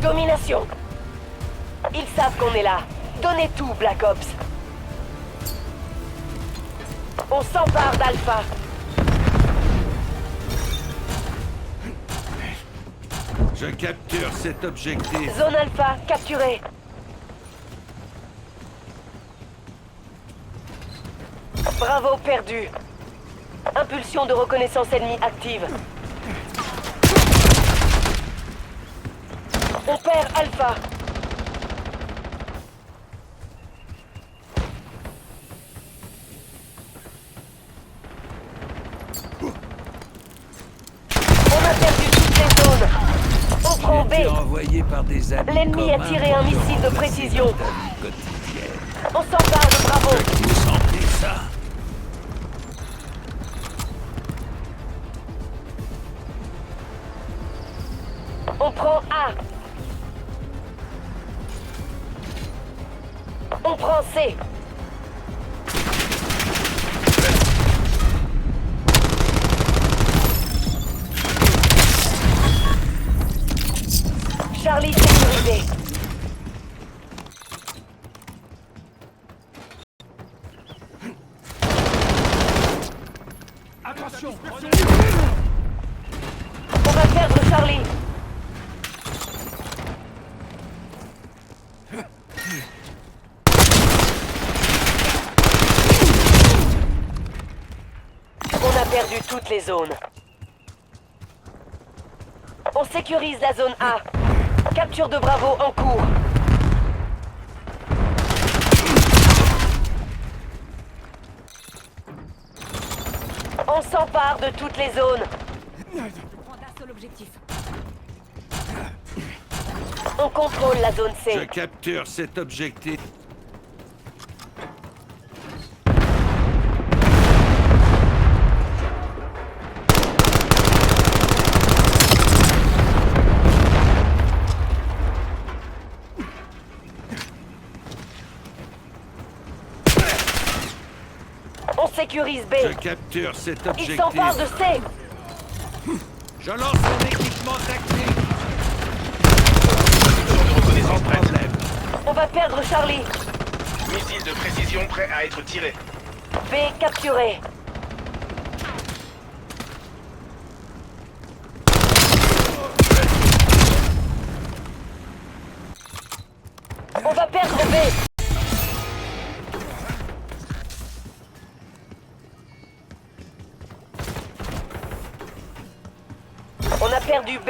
Domination. Ils savent qu'on est là. Donnez tout, Black Ops. On s'empare d'Alpha. Je capture cet objectif. Zone Alpha, capturée. Bravo, perdu. Impulsion de reconnaissance ennemie active. On perd Alpha. On a perdu toutes les zones. On prend B. Envoyé par des amis. L'ennemi a tiré un missile de précision. On s'empare de Bravo. Vous sentez ça? On prend A. On prend C. Charlie sécurisé. Attention! On va perdre Charlie. On a perdu toutes les zones. On sécurise la zone A. Capture de Bravo en cours. On s'empare de toutes les zones. On contrôle la zone Je C. capture cet objectif. On sécurise B. Je capture cet Ils objectif. s'emparent de C. Je lance mon équipement tactique. Reconnaissance Sans prête. problème. On va perdre Charlie. Missile de précision prêt à être tiré. B capturé. On va perdre B. On a perdu B.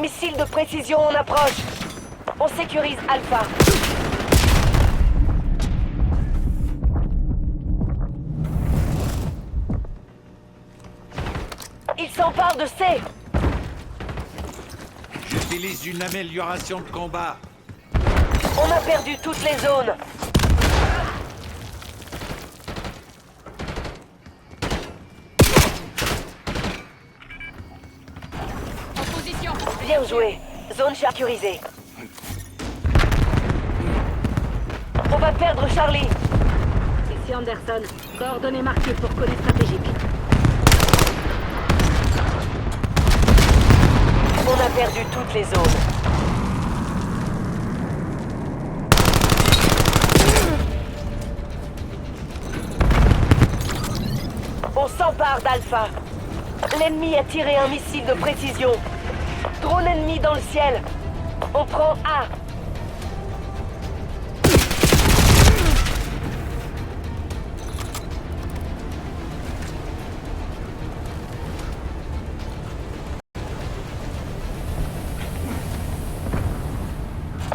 Missile de précision en approche. On sécurise Alpha. Il s'empare de C. J'utilise une amélioration de combat. On a perdu toutes les zones. Bien joué. Zone sécurisée. On va perdre Charlie. Ici Anderson. Coordonnées marquées pour colis stratégique. On a perdu toutes les zones. On s'empare d'Alpha. L'ennemi a tiré un missile de précision. Drone ennemi dans le ciel. On prend A.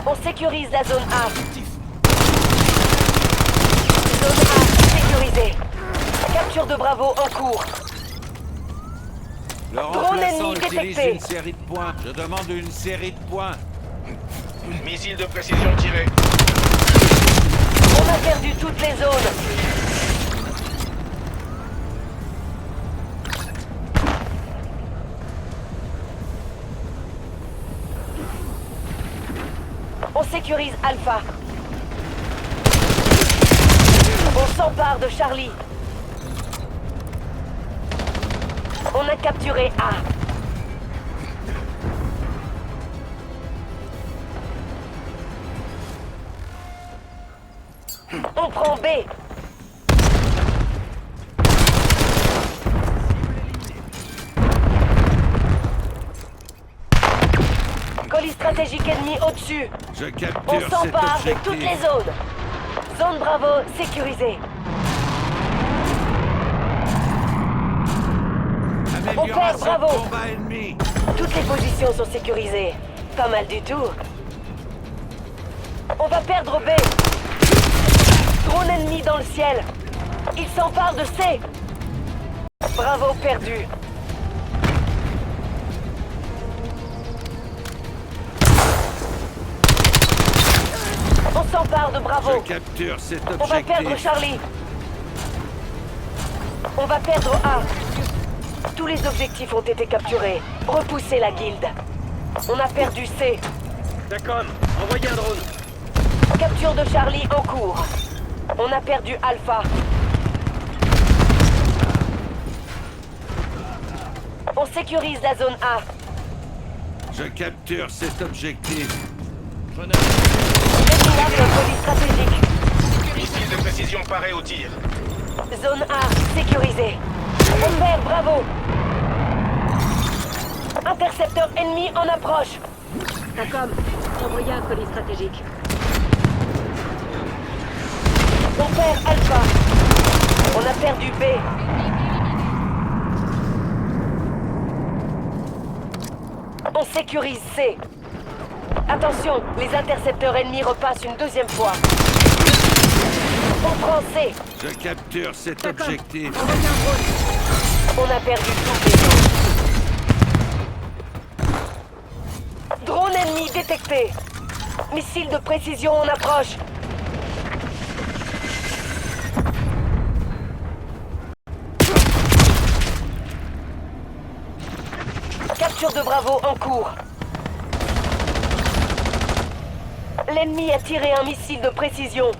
On sécurise la zone A. Zone A sécurisée. Capture de Bravo en cours. Le Drone remplaçant ennemi utilise détecté. une série de points. Je demande une série de points. Missile de précision tiré. On a perdu toutes les zones. On sécurise Alpha. On s'empare de Charlie. On On a capturé A. On prend B. Colis stratégique ennemi au-dessus. Je On capture cet s'empare de objectif. toutes les zones. Zone Bravo sécurisée. Amélioration de Bravo. combat ennemi. Toutes les positions sont sécurisées. Pas mal du tout. On va perdre B. Drone ennemi dans le ciel. Il s'empare de C. Bravo perdu. On s'empare de Bravo. Je capture cet On va perdre objectif. Charlie. On va perdre A. Tous les objectifs ont été capturés. Repoussez la guilde. On a perdu C. D'accord, envoyez un drone. Capture de Charlie en cours. On a perdu Alpha. On sécurise la zone A. Je capture cet objectif. Déminable police stratégique. Missile de précision paré au tir. Zone A sécurisée. On perd Bravo. Intercepteur ennemi en approche. Tacom, envoyez un colis stratégique. On perd Alpha. On a perdu B. On sécurise C. Attention, les intercepteurs ennemis repassent une deuxième fois. On prend C. Je capture cet Tacom, objectif. envoyez un drone. On a perdu toutes les zones. Drone ennemi détecté. Missile de précision en approche. Capture de Bravo en cours. L'ennemi a tiré un missile de précision.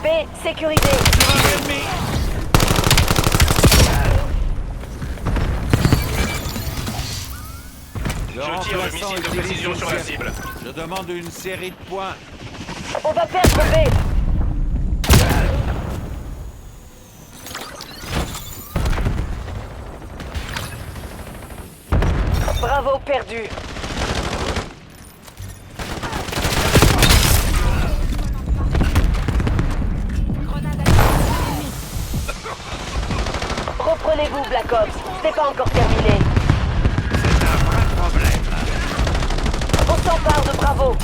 B sécurisé. Ennemi. Le Je tire le remplaçant missile de utilise précision une sur la série- cible. Je demande une série de points. On va perdre B. Bravo perdu. Reprenez-vous Black Ops, c'est pas encore terminé. C'est un vrai problème. On s'empare de Bravo.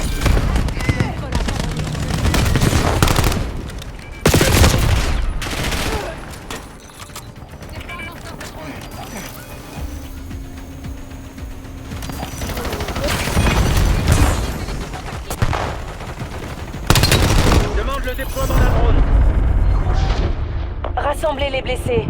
Demande le déploiement d'un drone. Rassemblez les blessés.